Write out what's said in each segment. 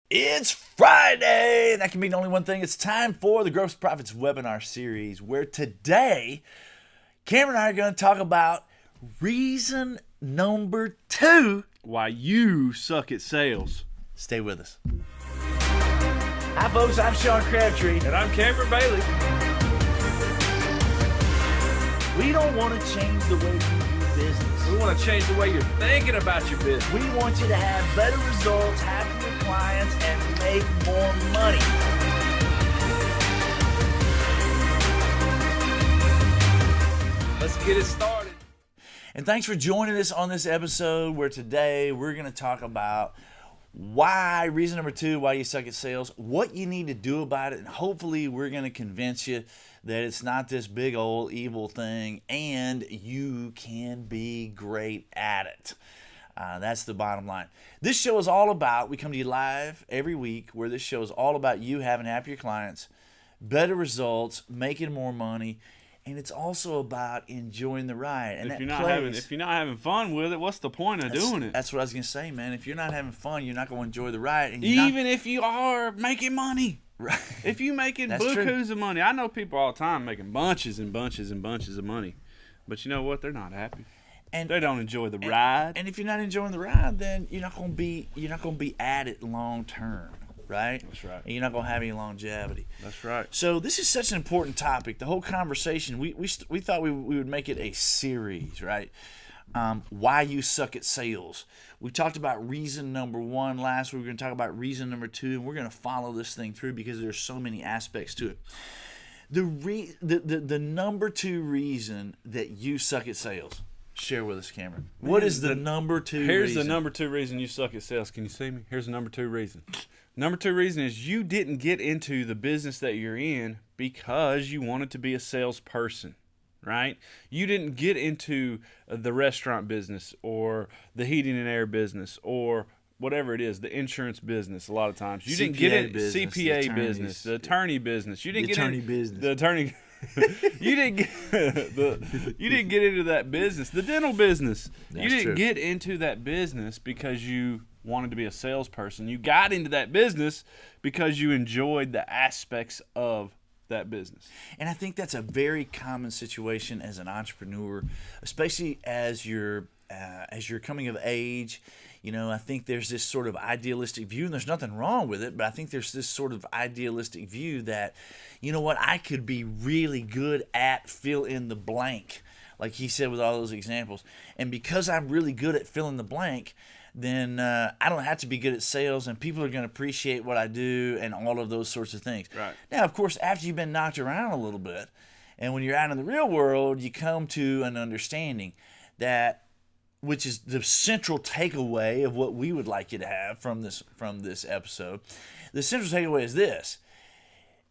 It's Friday! That can mean only one thing. It's time for the Gross Profits webinar series, where today, Cameron and I are going to talk about reason number 2. Why you suck at sales. Stay with us. Hi, folks. I'm Sean Crabtree. And I'm Cameron Bailey. We don't want to change the way we do business. We want to change the way you're thinking about your business. We want you to have better results, happier clients, and make more money. Let's get it started. And thanks for joining us on this episode where today we're going to talk about reason number 2, why you suck at sales, what you need to do about it, and hopefully we're going to convince you that it's not this big old evil thing and you can be great at it. That's the bottom line. This show is all about, we come to you live every week, where this show is all about you having happier clients, better results, making more money, and it's also about enjoying the ride. And if you're not having fun with it, what's the point of doing it? That's what I was gonna say, man. If you're not having fun, you're not gonna enjoy the ride. And even if you are making money. Right. If you making bukus of money, I know people all the time making bunches and bunches and bunches of money, but you know what? They're not happy. And they don't enjoy the ride. And if you're not enjoying the ride, then you're not gonna be at it long term, right? That's right. And you're not gonna have any longevity. That's right. So this is such an important topic. The whole conversation, we thought we would make it a series, right? Why you suck at sales. We talked about reason number 1 last week. We're going to talk about reason number 2, and we're going to follow this thing through because there's so many aspects to it. The number 2 reason that you suck at sales. Share with us, Cameron. What is the number 2 reason? Here's the number 2 reason you suck at sales. Can you see me? Here's the number 2 reason. Number 2 reason is you didn't get into the business that you're in because you wanted to be a salesperson, right? You didn't get into the restaurant business or the heating and air business or whatever it is, the insurance business. A lot of times you didn't get into CPA business, the attorney business. You didn't get into the attorney. You didn't get into that business, the dental business. You didn't get into that business because you wanted to be a salesperson. You got into that business because you enjoyed the aspects of that business. And I think that's a very common situation as an entrepreneur, especially as you're coming of age. You know, I think there's this sort of idealistic view, and there's nothing wrong with it, but I think there's this sort of idealistic view that, you know what, I could be really good at fill in the blank, like he said with all those examples. And because I'm really good at fill in the blank, then I don't have to be good at sales, and people are going to appreciate what I do and all of those sorts of things. Right. Now, of course, after you've been knocked around a little bit, and when you're out in the real world, you come to an understanding that, which is the central takeaway of what we would like you to have from this episode. The central takeaway is this,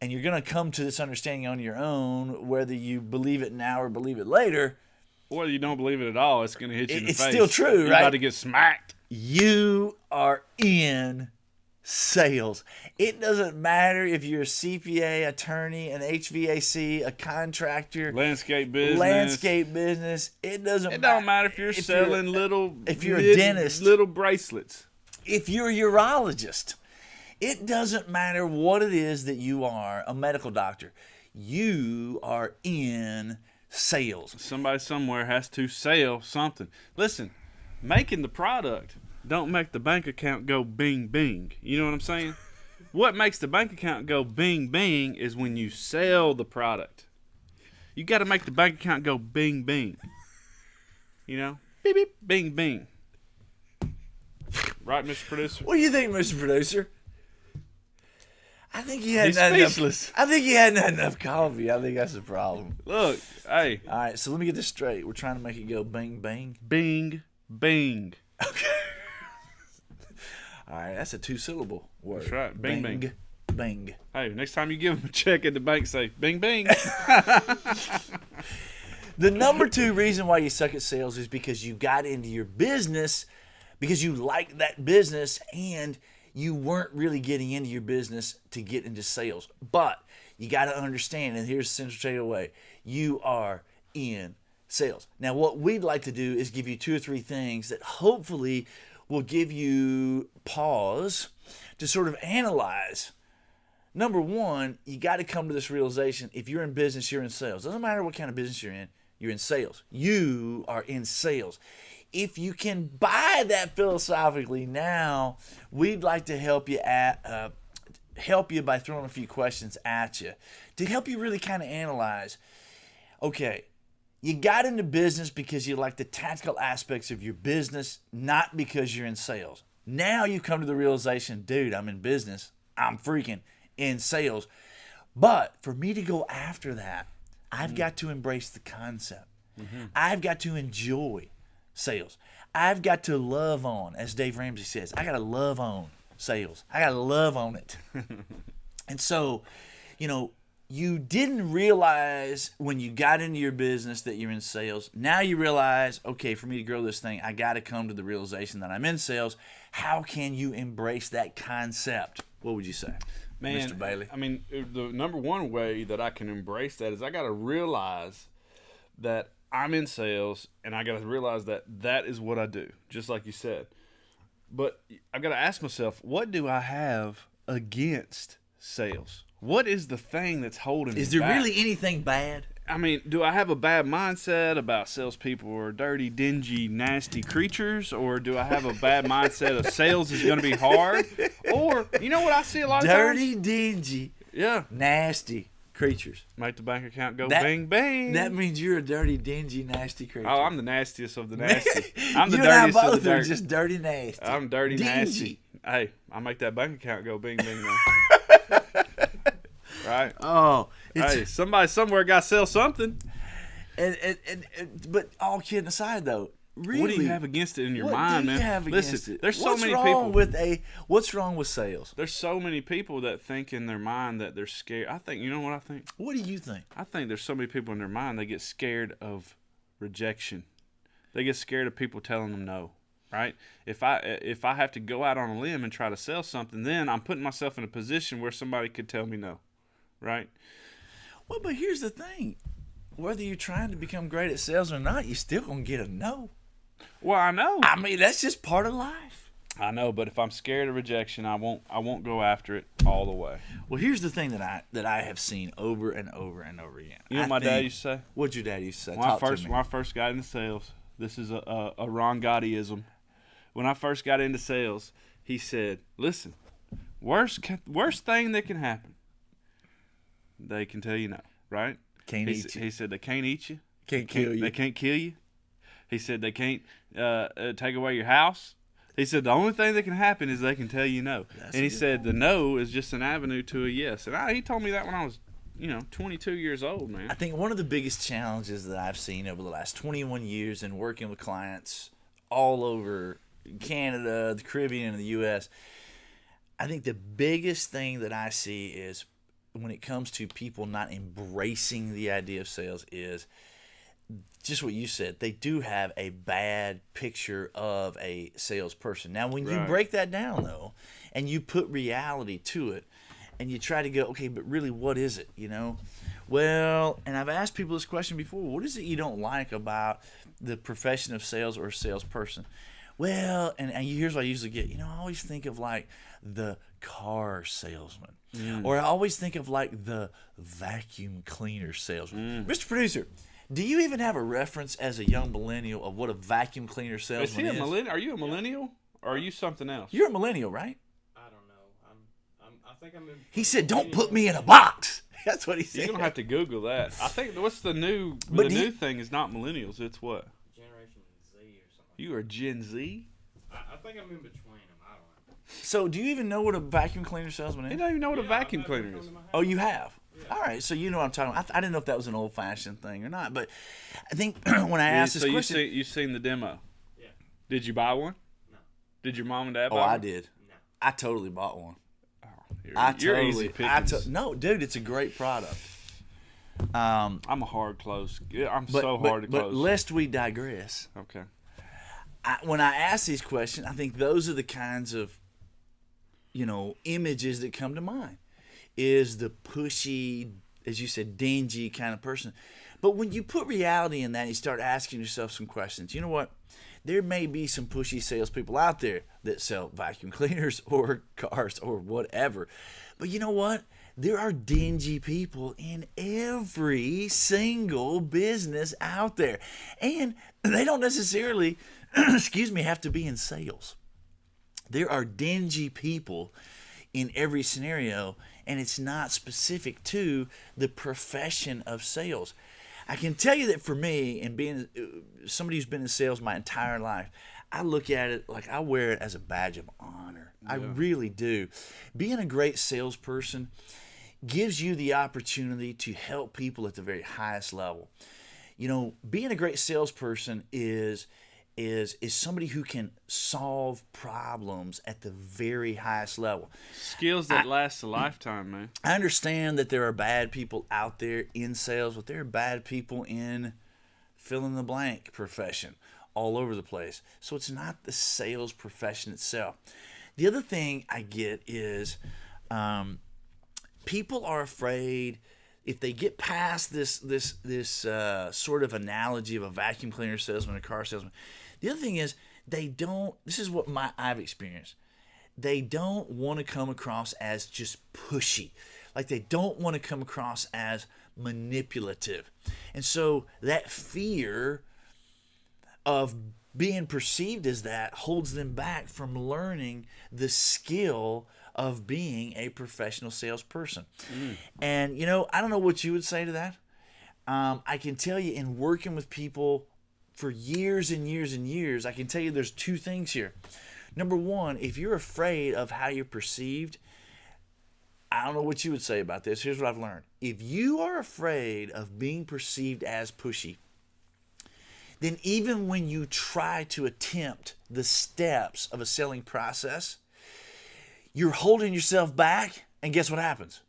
and you're going to come to this understanding on your own, whether you believe it now or believe it later. Or you don't believe it at all, it's going to hit you in the face. It's still true, You're right? about to get smacked. You are in sales. It doesn't matter if you're a CPA, attorney, an HVAC, a contractor, landscape business. It doesn't matter. It don't matter if you're selling if you're a dentist, little bracelets. If you're a urologist, it doesn't matter what it is that you are, a medical doctor. You are in sales. Somebody somewhere has to sell something. Listen, making the product don't make the bank account go bing bing. You know what I'm saying? What makes the bank account go bing bing is when you sell the product. You got to make the bank account go bing bing. You know? Beep beep bing bing. Right, Mr. Producer? What do you think, Mr. Producer? I think he He's speechless. I think he hadn't had enough coffee. I think that's the problem. Look, hey. All right, so let me get this straight. We're trying to make it go bing bang. Bing bing. Okay. All right, that's a 2-syllable word. That's right. Bing bing. Bing. Hey, next time you give them a check at the bank, say bing bing. The number 2 reason why you suck at sales is because you got into your business because you like that business and you weren't really getting into your business to get into sales. But you got to understand, and here's the central takeaway, you are in sales. Now, what we'd like to do is give you 2 or 3 things that hopefully will give you pause to sort of analyze. Number one, you got to come to this realization: if you're in business, you're in sales. Doesn't matter what kind of business you're in sales. You are in sales. If you can buy that philosophically now, we'd like to help you by throwing a few questions at you to help you really kind of analyze. Okay, you got into business because you like the tactical aspects of your business, not because you're in sales. Now you come to the realization, dude, I'm in business. I'm freaking in sales. But for me to go after that, I've got to embrace the concept. I've got to enjoy sales. I've got to love on, as Dave Ramsey says, I got to love on sales. I got to love on it. And so, you didn't realize when you got into your business that you're in sales. Now you realize, okay, for me to grow this thing, I got to come to the realization that I'm in sales. How can you embrace that concept? What would you say, Man, Mr. Bailey? I mean, the number one way that I can embrace that is I got to realize that I'm in sales, and I got to realize that that is what I do, just like you said. But I got to ask myself, what do I have against sales? What is the thing that's holding me Is there back? really anything bad? I mean, do I have a bad mindset about salespeople or dirty, dingy, nasty creatures? Or do I have a bad mindset of sales is going to be hard? Or, you know what I see a lot of times? Dirty, dingy, Yeah. nasty creatures. Make the bank account go That- bing, bing. That means you're a dirty, dingy, nasty creature. Oh, I'm the nastiest of the nasty. I'm the you and I dirtiest of both the are dirty. just dirty, nasty. I'm dirty, dingy. nasty. Hey, I make that bank account go bing, bing, now. Right? Oh, it's, Hey, somebody somewhere got to sell something. but all kidding aside, though, really, What do you have against it in your what mind, do you man? have against Listen, it? there's so What's many wrong people. What's wrong with sales? There's so many people that think in their mind that they're scared. I think, you know what I think? What do you think? I think there's so many people in their mind they get scared of rejection. They get scared of people telling them no, right? If I have to go out on a limb and try to sell something, then I'm putting myself in a position where somebody could tell me no, right? Well, but here's the thing: whether you're trying to become great at sales or not, you're still gonna get a no. Well, I know. I mean, that's just part of life. I know, but if I'm scared of rejection, I won't go after it all the way. Well, here's the thing that I have seen over and over and over again. You know what my dad used to say? What'd your dad used to say? When Talk to me. I first got into sales, this is a Ron Gottiism. When I first got into sales, he said, "Listen, worst thing that can happen, they can tell you no, right? Can't eat you. He said they can't eat you, Can't kill you. they can't kill you. He said they can't take away your house. He said the only thing that can happen is they can tell you no. That's and he a good said the no is just an avenue to a yes. And he told me that when I was, 22 years old, man. I think one of the biggest challenges that I've seen over the last 21 years in working with clients all over Canada, the Caribbean, and the U.S., I think the biggest thing that I see is when it comes to people not embracing the idea of sales is just what you said. They do have a bad picture of a salesperson. Now, when you Right. break that down, though, and you put reality to it, and you try to go, okay, but really, what is it, Well, and I've asked people this question before. What is it you don't like about the profession of sales or a salesperson? Well, and here's what I usually get. I always think of like the car salesman. Or I always think of like the vacuum cleaner salesman. Mr. Producer, do you even have a reference as a young millennial of what a vacuum cleaner Is salesman he a is? millennial? Are you a millennial? Or are you something else? You're a millennial, right? I don't know. I think I'm in. He said, "Don't put me in a box." That's what he said. You're gonna have to Google that. I think what's the new But new thing is not millennials. It's what? Generation Z or something. You are Gen Z. I think I'm in between them. I don't know. So, do you even know what a vacuum cleaner salesman You is? don't even know what a Yeah, vacuum I've had cleaner them is. come to my house. Oh, you have? All right, so you know what I'm talking about. I didn't know if that was an old-fashioned thing or not, but I think when I asked So this question, you've seen the demo. Yeah. Did you buy one? No. Did your mom and dad buy oh, one? I did. No. I totally bought one. You're easy pickings. No, dude, it's a great product. I'm a hard close. I'm But, so but, hard to but close. lest we digress, Okay. when I ask these questions, I think those are the kinds of, images that come to mind. Is the pushy, as you said, dingy kind of person. But when you put reality in that, you start asking yourself some questions. You know what? there may be some pushy salespeople out there that sell vacuum cleaners or cars or whatever. But you know what? There are dingy people in every single business out there. And they don't necessarily, have to be in sales. There are dingy people in every scenario, and it's not specific to the profession of sales. I can tell you that for me, and being somebody who's been in sales my entire life, I look at it like I wear it as a badge of honor. Yeah. I really do. Being a great salesperson gives you the opportunity to help people at the very highest level. You know, being a great salesperson is somebody who can solve problems at the very highest level. Skills that last a lifetime, man. I understand that there are bad people out there in sales, but there are bad people in fill in the blank profession all over the place. So it's not the sales profession itself. The other thing I get is people are afraid if they get past this sort of analogy of a vacuum cleaner salesman, a car salesman. The other thing is they don't. This is what I've experienced. They don't want to come across as just pushy, like they don't want to come across as manipulative, and so that fear of being perceived as that holds them back from learning the skill of being a professional salesperson. And, you know, I don't know what you would say to that. I can tell you in working with people for years and years and years, I can tell you there's two things here. Number one, if you're afraid of how you're perceived, I don't know what you would say about this. Here's what I've learned. If you are afraid of being perceived as pushy, then even when you try to attempt the steps of a selling process, you're holding yourself back, and guess what happens?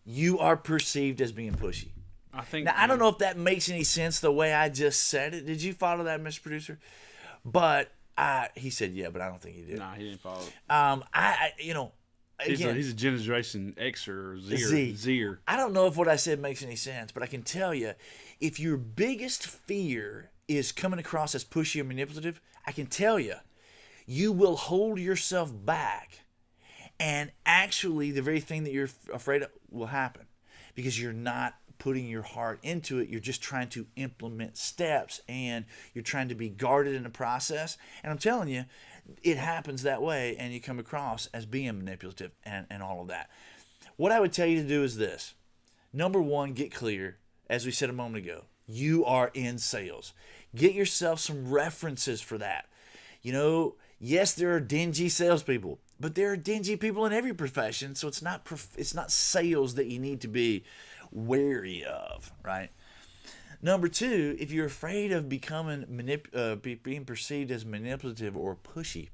You are perceived as being pushy. I don't know if that makes any sense the way I just said it. Did you follow that, Mr. Producer? But he said, yeah, but I don't think he did. Nah, he didn't follow it. Again, he's a Generation X or Zer. I don't know if what I said makes any sense, but I can tell you, if your biggest fear is coming across as pushy or manipulative, I can tell you, you will hold yourself back. And actually, the very thing that you're afraid of will happen because you're not putting your heart into it. You're just trying to implement steps, and you're trying to be guarded in the process. And I'm telling you, it happens that way, and you come across as being manipulative and all of that. What I would tell you to do is this. Number one, get clear. As we said a moment ago, you are in sales. Get yourself some references for that. You know, yes, there are dingy salespeople, but there are dingy people in every profession, so it's not sales that you need to be wary of, right? Number two, if you're afraid of becoming being perceived as manipulative or pushy,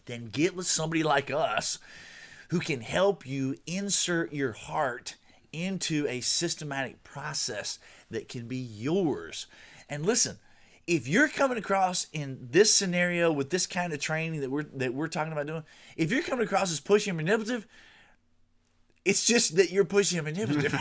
then get with somebody like us who can help you insert your heart into a systematic process that can be yours. And listen, if you're coming across in this scenario with this kind of training that we're talking about doing, if you're coming across as pushy and manipulative, it's just that you're pushy and manipulative.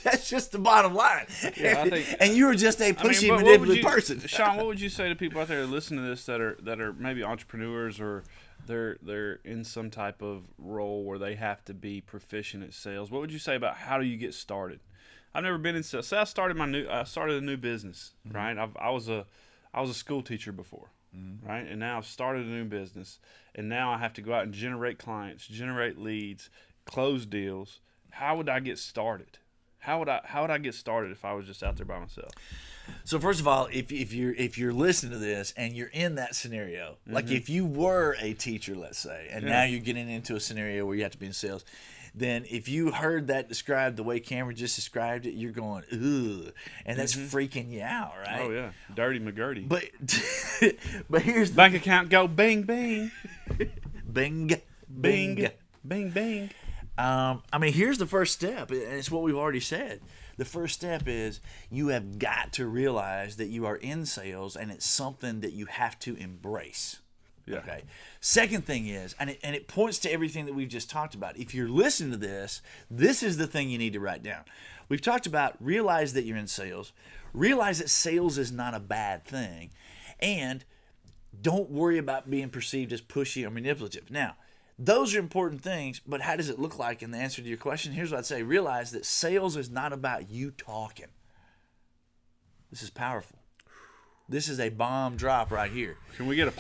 That's just the bottom line. Yeah, and you're just a pushy, manipulative person. Sean, what would you say to people out there that listen to this that are maybe entrepreneurs or they're in some type of role where they have to be proficient at sales? What would you say about how do you get started? I've never been in sales. So I started a new business, right? I was a school teacher before, right? And now I've started a new business, and now I have to go out and generate clients, generate leads, close deals. How would I get started? How would I get started if I was just out there by myself? So first of all, if you're listening to this and you're in that scenario, like if you were a teacher, let's say, and now you're getting into a scenario where you have to be in sales, then if you heard that described the way Cameron just described it, you're going, ugh, and that's freaking you out, right? Oh yeah, dirty McGurdy. But here's the bank account go bing bing, bing bing bing bing. I mean, here's the first step, and it's what we've already said. The first step is you have got to realize that you are in sales, and it's something that you have to embrace. Yeah. Okay. Second thing is, and it points to everything that we've just talked about. If you're listening to this, this is the thing you need to write down. We've talked about realize that you're in sales, realize that sales is not a bad thing, And don't worry about being perceived as pushy or manipulative. Now, those are important things, but how does it look like in the answer to your question? Here's what I'd say. Realize that sales is not about you talking. This is powerful. This is a bomb drop right here. Can we get a?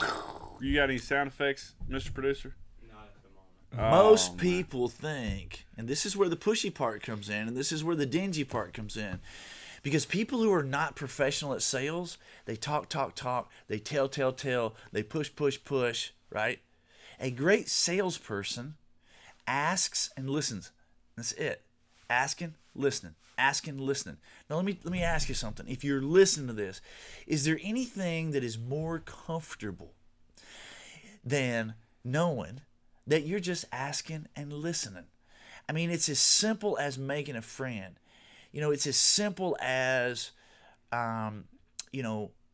You got any sound effects, Mr. Producer? Not at the moment. Most man. people think, and this is where the pushy part comes in, and this is where the dingy part comes in. Because people who are not professional at sales, they talk, they tell, they push, right? A great salesperson asks and listens. That's it. Asking, listening. Now let me ask you something. If you're listening to this, is there anything that is more comfortable than knowing that you're just asking and listening? I mean, it's as simple as making a friend. It's as simple as,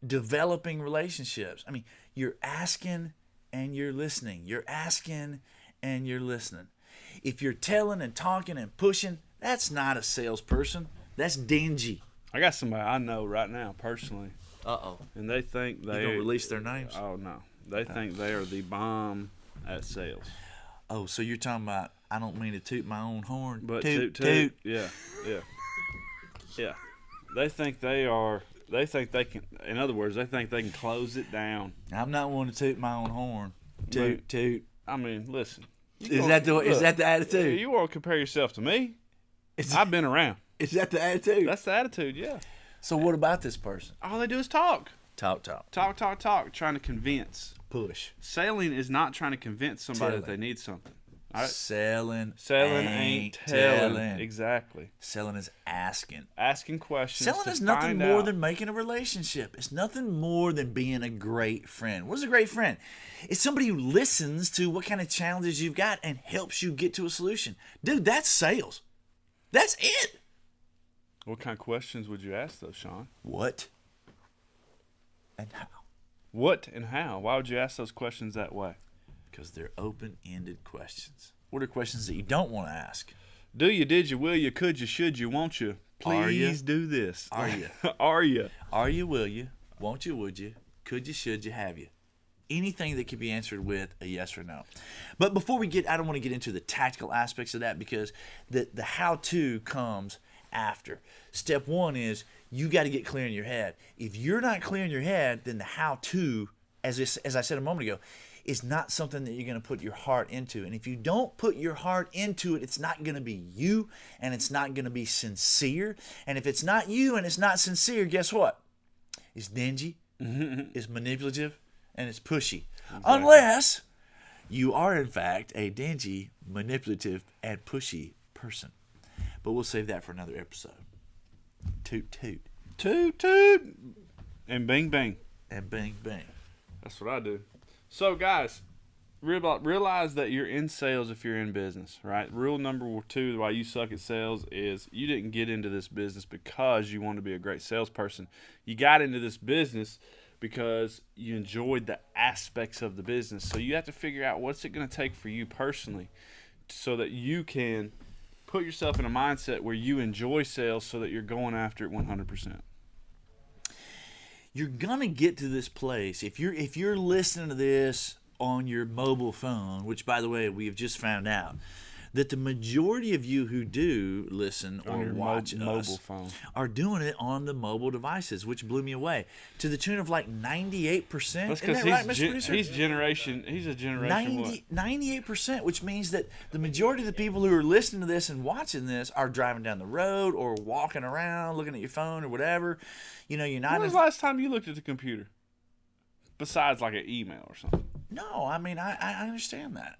developing relationships. I mean, you're asking and you're listening. You're asking and you're listening. If you're telling and talking and pushing, that's not a salesperson. That's dingy. I got somebody I know right now personally, Uh-oh. and they think You they gonna release their names? Oh no, they think they are the bomb at sales. Oh, so you're talking about, I don't mean to toot my own horn. But toot. yeah. They think they are. They think they can. In other words, they think they can close it down. I'm not one to toot my own horn. Toot. I mean, listen. Is that the attitude? You want to compare yourself to me? Is, I've been around. is that the attitude? That's the attitude. Yeah. So what about this person? All they do is talk, Talk. trying to convince. Push. Selling is not trying to convince somebody that Telling. they need something. All right? Selling ain't telling. Exactly. Selling is asking. Asking questions. Selling to is nothing find more out. than making a relationship. It's nothing more than being a great friend. What is a great friend? It's somebody who listens to what kind of challenges you've got and helps you get to a solution. Dude, that's sales. That's it. What kind of questions would you ask, though, Sean? What and how? What and how? Why would you ask those questions that way? Because they're open-ended questions. What are questions that you don't want to ask? Do you, did you, will you, could you, should you, won't you? Are ya? Please do this. Are ya? Are you? Are you, will you? Won't you, would you? Could you, should you, have you? Anything that can be answered with a yes or no. But before we I don't want to get into the tactical aspects of that, because the how-to comes after. Step one is you got to get clear in your head. If you're not clear in your head, then the how-to, as I said a moment ago, is not something that you're going to put your heart into. And if you don't put your heart into it, it's not going to be you, and it's not going to be sincere. And if it's not you and it's not sincere, guess what? It's dingy, it's manipulative, and it's pushy. Unless you are, in fact, a dingy, manipulative, and pushy person. But we'll save that for another episode. Toot, toot, Toot, toot. And bing, bang. and bang, bang. That's what I do. So, guys, realize that you're in sales if you're in business, right? Rule number 2 why you suck at sales is you didn't get into this business because you want to be a great salesperson. You got into this business because you enjoyed the aspects of the business. So you have to figure out what's it going to take for you personally so that you can put yourself in a mindset where you enjoy sales so that you're going after it 100%. You're gonna get to this place if you're listening to this on your mobile phone, which, by the way, we have just found out that the majority of you who do listen On or your watch mobile us phone. are doing it on the mobile devices, which blew me away to the tune of like 98%. That's Isn't because that right, Mr. Producer? he's a generation what? 98%, which means that the majority of the people who are listening to this and watching this are driving down the road or walking around, looking at your phone or whatever. You're not. When was the last time you looked at the computer? Besides like an email or something. No, I mean I understand that.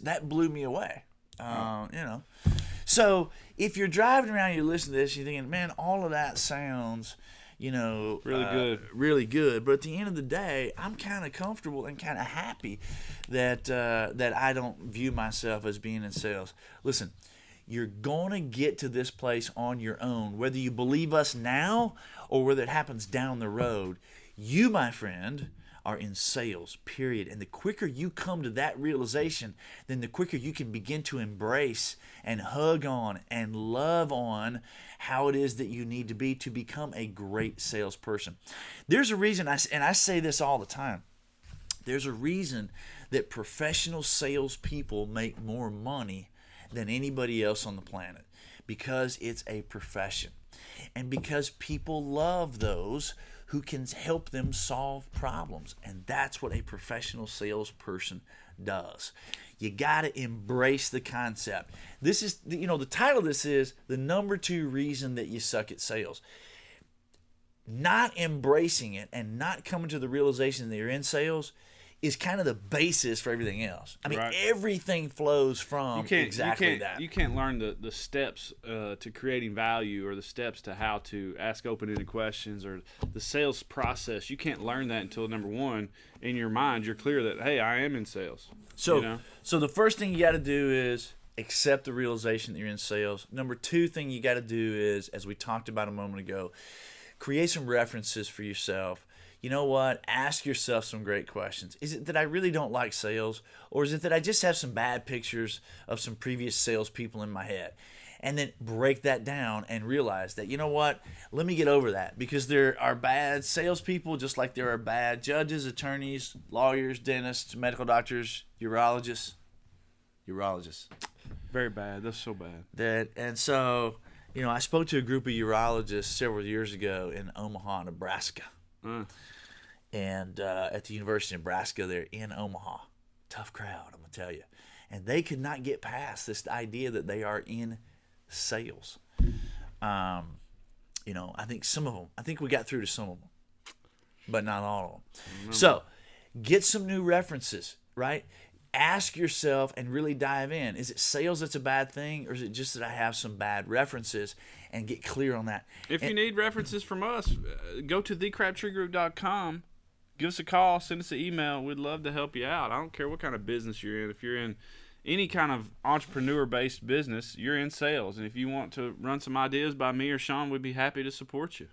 That blew me away. So if you're driving around, you're listening to this, you're thinking, man, all of that sounds, really good. But at the end of the day, I'm kind of comfortable and kind of happy that I don't view myself as being in sales. Listen, you're gonna get to this place on your own, whether you believe us now or whether it happens down the road. You, my friend, are in sales, period. And the quicker you come to that realization, then the quicker you can begin to embrace and hug on and love on how it is that you need to be to become a great salesperson. There's a reason, and I say this all the time, there's a reason that professional salespeople make more money than anybody else on the planet, because it's a profession. And because people love those who can help them solve problems. And that's what a professional salesperson does. You got to embrace the concept. This is, the title of this is the number 2 reason that you suck at sales. Not embracing it and not coming to the realization that you're in sales is kind of the basis for everything else. I mean, Right. Everything flows from exactly that. You can't learn the steps to creating value, or the steps to how to ask open-ended questions, or the sales process. You can't learn that until, number one, in your mind, you're clear that, hey, I am in sales. So the first thing you got to do is accept the realization that you're in sales. Number 2 thing you got to do is, as we talked about a moment ago, create some references for yourself. You know what? Ask yourself some great questions. Is it that I really don't like sales? Or is it that I just have some bad pictures of some previous salespeople in my head? And then break that down and realize that, you know what? Let me get over that, because there are bad salespeople just like there are bad judges, attorneys, lawyers, dentists, medical doctors, urologists. Very bad. That's so bad. And so, I spoke to a group of urologists several years ago in Omaha, Nebraska. And at the University of Nebraska, they're in Omaha. Tough crowd, I'm going to tell you. And they could not get past this idea that they are in sales. I think we got through to some of them, but not all of them. So get some new references, right? Ask yourself and really dive in. Is it sales that's a bad thing, or is it just that I have some bad references? And get clear on that. If you need references from us, go to thecrabtreegroup.com. Give us a call. Send us an email. We'd love to help you out. I don't care what kind of business you're in. If you're in any kind of entrepreneur-based business, you're in sales. And if you want to run some ideas by me or Sean, we'd be happy to support you.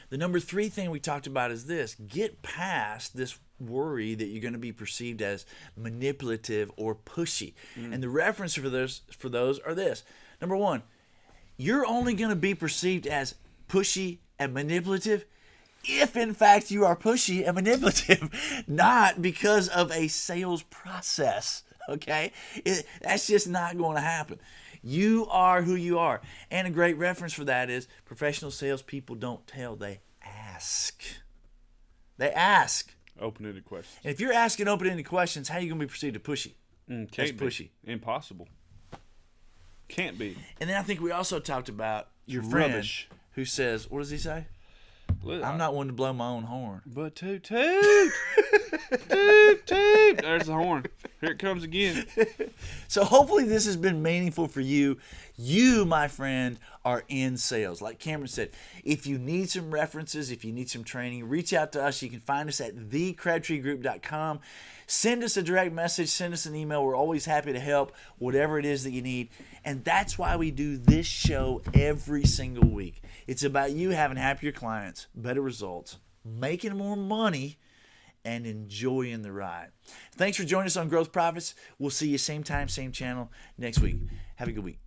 The number 3 thing we talked about is this. Get past this worry that you're going to be perceived as manipulative or pushy. And the reference for those are this. Number 1, you're only going to be perceived as pushy and manipulative if, in fact, you are pushy and manipulative, not because of a sales process, okay? That's just not going to happen. You are who you are. And a great reference for that is professional salespeople don't tell, they ask. They ask. Open-ended questions. And if you're asking open-ended questions, how are you going to be perceived as pushy? That's pushy. Impossible. Can't be. And then I think we also talked about your friend who says, what does he say? I'm not one to blow my own horn. But toot toot. Toot toot. There's the horn. Here it comes again. So hopefully this has been meaningful for you. You, my friend, are in sales. Like Cameron said, if you need some references, if you need some training, reach out to us. You can find us at thecrabtreegroup.com. Send us a direct message. Send us an email. We're always happy to help, whatever it is that you need. And that's why we do this show every single week. It's about you having happier clients, better results, making more money, and enjoying the ride. Thanks for joining us on Growth Profits. We'll see you same time, same channel next week. Have a good week.